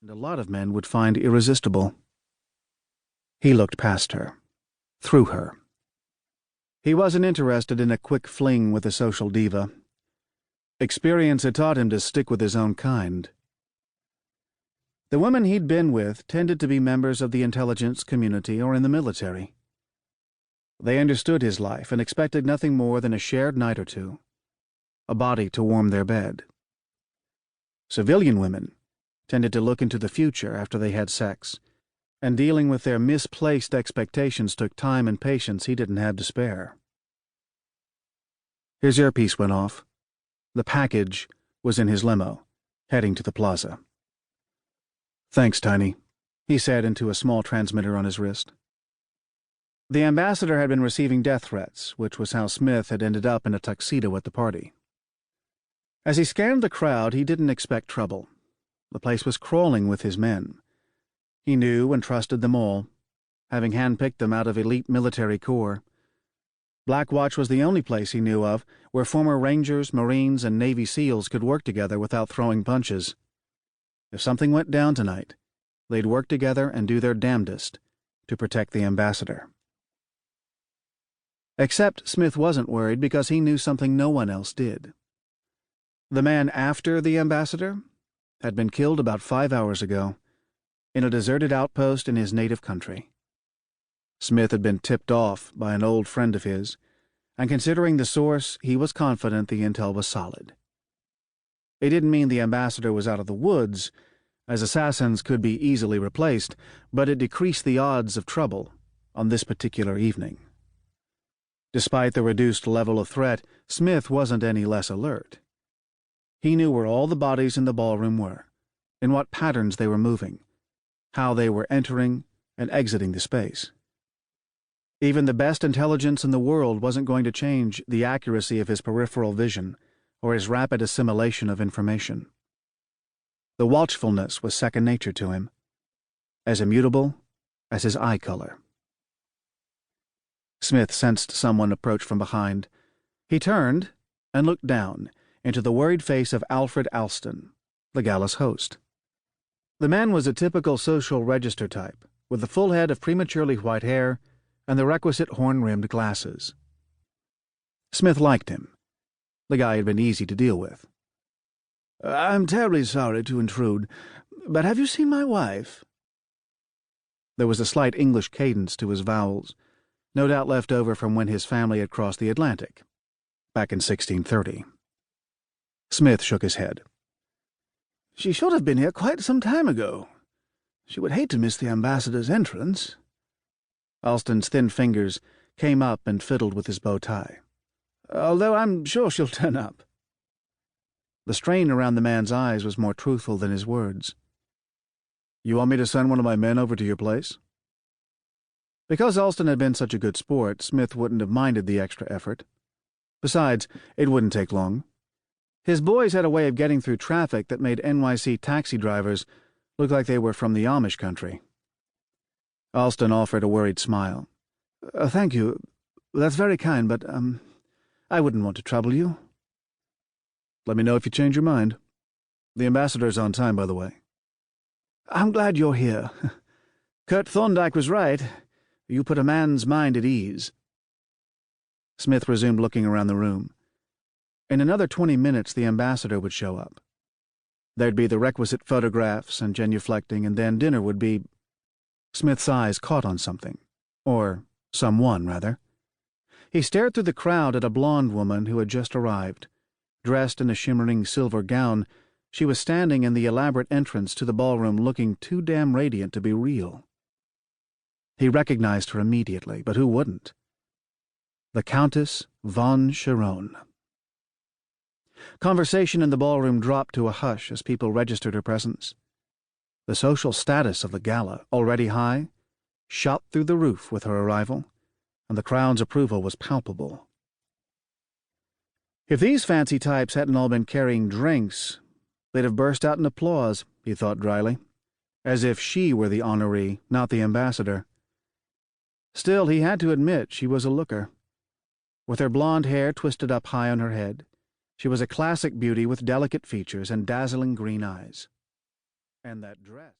and a lot of men would find irresistible. He looked past her, through her. He wasn't interested in a quick fling with a social diva. Experience had taught him to stick with his own kind. The women he'd been with tended to be members of the intelligence community or in the military. They understood his life and expected nothing more than a shared night or two, a body to warm their bed. Civilian women tended to look into the future after they had sex, and dealing with their misplaced expectations took time and patience he didn't have to spare. His earpiece went off. The package was in his limo, heading to the plaza. "Thanks, Tiny," he said into a small transmitter on his wrist. The ambassador had been receiving death threats, which was how Smith had ended up in a tuxedo at the party. As he scanned the crowd, he didn't expect trouble. The place was crawling with his men. He knew and trusted them all, having handpicked them out of elite military corps. Black Watch was the only place he knew of where former Rangers, Marines, and Navy SEALs could work together without throwing punches. If something went down tonight, they'd work together and do their damnedest to protect the ambassador. Except Smith wasn't worried because he knew something no one else did. The man after the ambassador had been killed about 5 hours ago in a deserted outpost in his native country. Smith had been tipped off by an old friend of his, and considering the source, he was confident the intel was solid. It didn't mean the ambassador was out of the woods, as assassins could be easily replaced, but it decreased the odds of trouble on this particular evening. Despite the reduced level of threat, Smith wasn't any less alert. He knew where all the bodies in the ballroom were, in what patterns they were moving, how they were entering and exiting the space. Even the best intelligence in the world wasn't going to change the accuracy of his peripheral vision or his rapid assimilation of information. The watchfulness was second nature to him, as immutable as his eye color. Smith sensed someone approach from behind. He turned and looked down into the worried face of Alfred Alston, the gala's host. The man was a typical social register type, with a full head of prematurely white hair and the requisite horn-rimmed glasses. Smith liked him. The guy had been easy to deal with. "I'm terribly sorry to intrude, but have you seen my wife?" There was a slight English cadence to his vowels, no doubt left over from when his family had crossed the Atlantic, back in 1630. Smith shook his head. "She should have been here quite some time ago. She would hate to miss the ambassador's entrance." Alston's thin fingers came up and fiddled with his bow tie. "Although I'm sure she'll turn up." The strain around the man's eyes was more truthful than his words. "You want me to send one of my men over to your place?" Because Alston had been such a good sport, Smith wouldn't have minded the extra effort. Besides, it wouldn't take long. His boys had a way of getting through traffic that made NYC taxi drivers look like they were from the Amish country. Alston offered a worried smile. "Thank you. That's very kind, but, I wouldn't want to trouble you." "Let me know if you change your mind. The ambassador's on time, by the way." "I'm glad you're here. Kurt Thorndyke was right. You put a man's mind at ease." Smith resumed looking around the room. In another 20 minutes the ambassador would show up. There'd be the requisite photographs and genuflecting, and then dinner would be— Smith's eyes caught on something. Or someone, rather. He stared through the crowd at a blonde woman who had just arrived. Dressed in a shimmering silver gown, she was standing in the elaborate entrance to the ballroom looking too damn radiant to be real. He recognized her immediately, but who wouldn't? The Countess von Chiron. Conversation in the ballroom dropped to a hush as people registered her presence. The social status of the gala, already high, shot through the roof with her arrival, and the crowd's approval was palpable. If these fancy types hadn't all been carrying drinks, they'd have burst out in applause, he thought dryly, as if she were the honoree, not the ambassador. Still, he had to admit she was a looker. With her blonde hair twisted up high on her head, she was a classic beauty with delicate features and dazzling green eyes. And that dress.